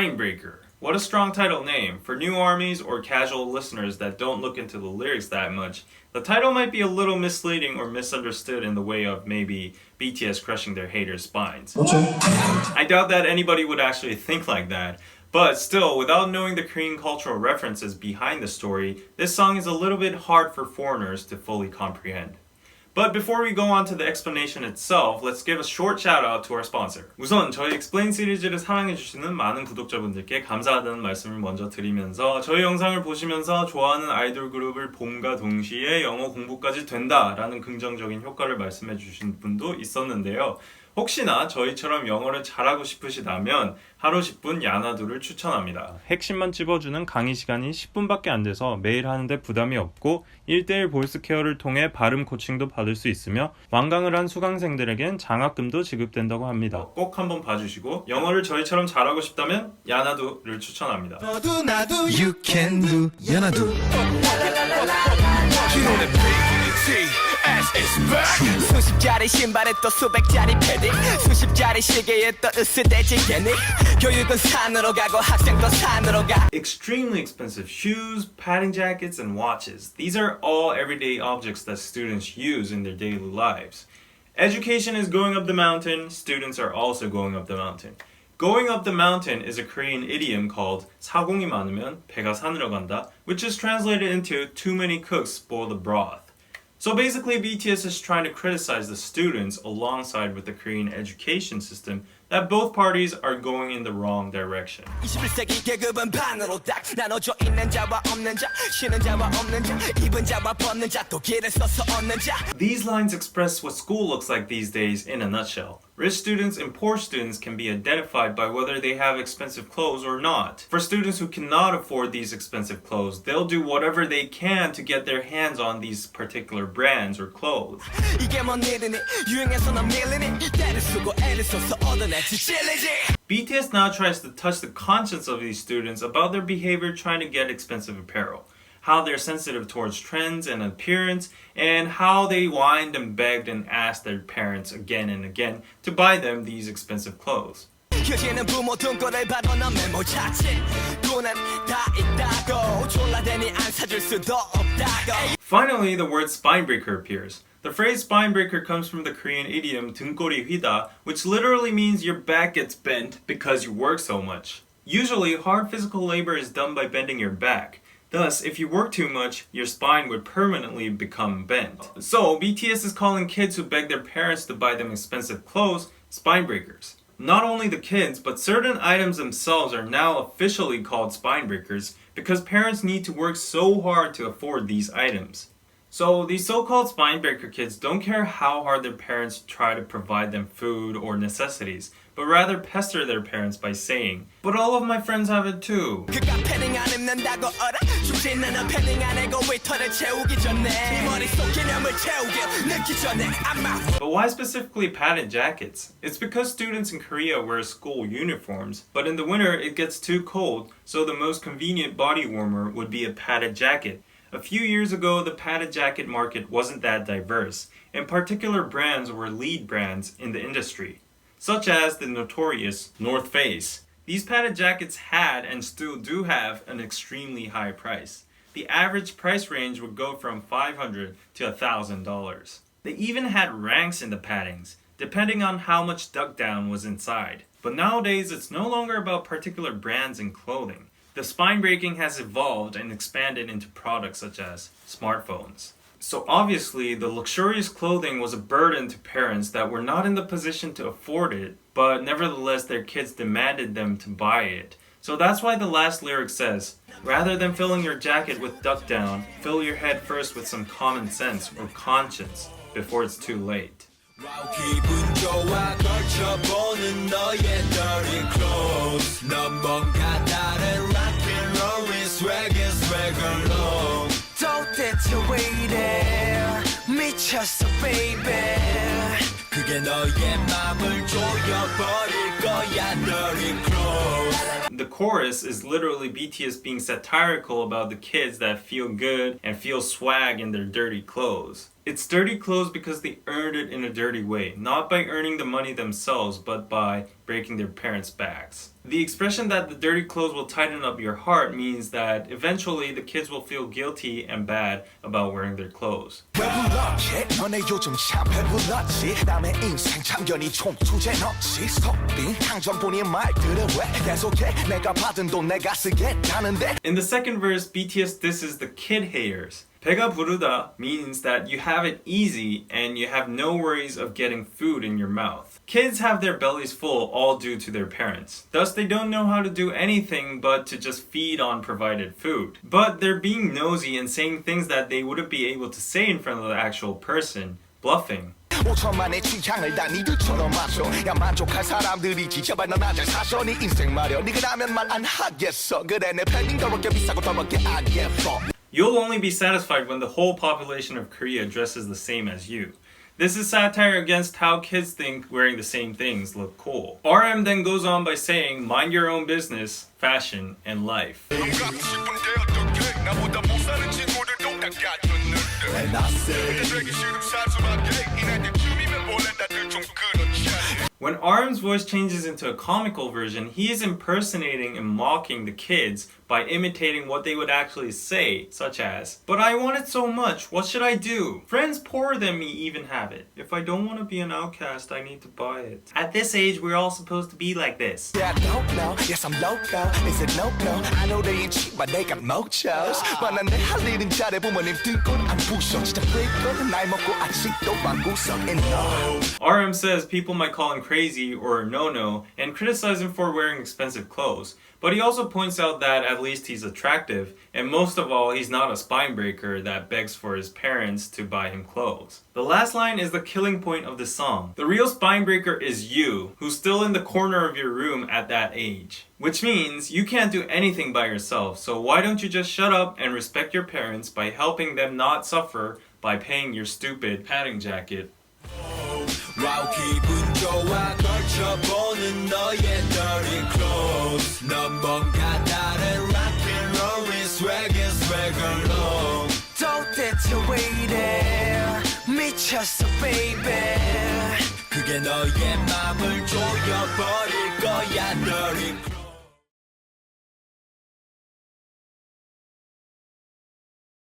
Spinebreaker. What a strong title name. For new armies or casual listeners that don't look into the lyrics that much, the title might be a little misleading or misunderstood in the way of maybe BTS crushing their haters' spines. I doubt that anybody would actually think like that. But still, without knowing the Korean cultural references behind the story, this song is a little bit hard for foreigners to fully comprehend. But before we go on to the explanation itself, let's give a short shout out to our sponsor. 우선 저희 Explain 시리즈를 사랑해주시는 많은 구독자분들께 감사하다는 말씀을 먼저 드리면서 저희 영상을 보시면서 좋아하는 아이돌 그룹을 봄과 동시에 영어 공부까지 된다라는 긍정적인 효과를 말씀해주신 분도 있었는데요. 혹시나 저희처럼 영어를 잘하고 싶으시다면 하루 10분 야나두를 추천합니다. 핵심만 찝어주는 강의 시간이 10분밖에 안 돼서 매일 하는데 부담이 없고 1대1 보이스 케어를 통해 발음 코칭도 받을 수 있으며 완강을 한 수강생들에겐 장학금도 지급된다고 합니다. 꼭 한번 봐주시고 영어를 저희처럼 잘하고 싶다면 야나두를 추천합니다. 너도 나도 You can do 야나두. 수십짜리 신발에 또 수백짜리 패딩 수십짜리 시계에 또 으스대지 괜히 교육은 산으로 가고 학생도 산으로 가. Extremely expensive shoes, padding jackets, and watches. These are all everyday objects that students use in their daily lives. Education is going up the mountain, students are also going up the mountain. Going up the mountain is a Korean idiom called 사공이 많으면 배가 산으로 간다, which is translated into too many cooks spoil the broth. So basically, BTS is trying to criticize the students alongside with the Korean education system that both parties are going in the wrong direction. 21세기 계급은 반으로 딱 나눠져 있는 자와 없는 자, 쉬는 자와 없는 자, 입은 자와 벗는 자, 또 길을 써서 얻는 자. These lines express what school looks like these days in a nutshell. Rich students and poor students can be identified by whether they have expensive clothes or not. For students who cannot afford these expensive clothes, they'll do whatever they can to get their hands on these particular brands or clothes. BTS now tries to touch the conscience of these students about their behavior trying to get expensive apparel, how they're sensitive towards trends and appearance, and how they whined and begged and asked their parents again and again to buy them these expensive clothes. Finally, the word spinebreaker appears. The phrase spinebreaker comes from the Korean idiom 등골이 휘다, which literally means your back gets bent because you work so much. Usually, hard physical labor is done by bending your back. Thus, if you work too much, your spine would permanently become bent. So, BTS is calling kids who beg their parents to buy them expensive clothes spinebreakers. Not only the kids, but certain items themselves are now officially called spinebreakers because parents need to work so hard to afford these items. So these so-called spinebreaker kids don't care how hard their parents try to provide them food or necessities, but rather pester their parents by saying, "But all of my friends have it too." But why specifically padded jackets? It's because students in Korea wear school uniforms, but in the winter it gets too cold, so the most convenient body warmer would be a padded jacket. A few years ago, the padded jacket market wasn't that diverse, and particular brands were lead brands in the industry, such as the notorious North Face. These padded jackets had and still do have an extremely high price. The average price range would go from $500 to $1,000. They even had ranks in the paddings, depending on how much duck down was inside. But nowadays, it's no longer about particular brands and clothing. The spine breaking has evolved and expanded into products such as smartphones. So obviously, the luxurious clothing was a burden to parents that were not in the position to afford it, but nevertheless their kids demanded them to buy it. So that's why the last lyric says, rather than filling your jacket with duck down, fill your head first with some common sense or conscience before it's too late. 기분 좋아 걸쳐보는 너의 dirty clothes 넌 뭔가 다른 rock and roll의 swag alone 도대체 왜 이래 미쳤어 baby 그게 너의 맘을 조여버릴 거야 dirty clothes. The chorus is literally BTS being satirical about the kids that feel good and feel swag in their dirty clothes. It's dirty clothes because they earned it in a dirty way, not by earning the money themselves, but by breaking their parents' backs. The expression that the dirty clothes will tighten up your heart means that eventually the kids will feel guilty and bad about wearing their clothes. In the second verse, BTS disses the kid haters. 배가 부르다 means that you have it easy and you have no worries of getting food in your mouth. Kids have their bellies full all due to their parents. Thus, they don't know how to do anything but to just feed on provided food. But they're being nosy and saying things that they wouldn't be able to say in front of the actual person, bluffing. 5천만의 취향을 다 니들처럼 마셔 야 만족할 사람들이 지켜봐 넌 아직 사셔 네 인생 말여 니그라면 말 안 하겠어 그래 내 팬인 더럽게 비싸고 더럽게 안 예뻐. You'll only be satisfied when the whole population of Korea dresses the same as you. This is satire against how kids think wearing the same things look cool. RM then goes on by saying, mind your own business, fashion, and life. When RM's voice changes into a comical version, he is impersonating and mocking the kids by imitating what they would actually say, such as, "But I want it so much, what should I do? Friends poorer than me even have it. If I don't want to be an outcast, I need to buy it. At this age, we're all supposed to be like this." Yeah, I don't know. Yes, I'm loco. Is it no? I know they ain't cheap, but they got mochos. But 난 내 할 일은 잘해 부모님 등골 안 부셔. 진짜 freak거든 날 먹고 아직도 방구석 and no. RM says people might call him crazy or no and criticize him for wearing expensive clothes. But he also points out that at least he's attractive, and most of all, he's not a spine breaker that begs for his parents to buy him clothes. The last line is the killing point of the song. The real spine breaker is you, who's still in the corner of your room at that age. Which means you can't do anything by yourself, so why don't you just shut up and respect your parents by helping them not suffer by paying your stupid padding jacket. Wow, 기분 좋아 걸쳐보는 너의 dirty clothes 넌 뭔가 다른 rock and roll의 swagger low 도대체 왜 이래 미쳤어 baby 그게 너의 맘을 조여버릴 거야 dirty clothes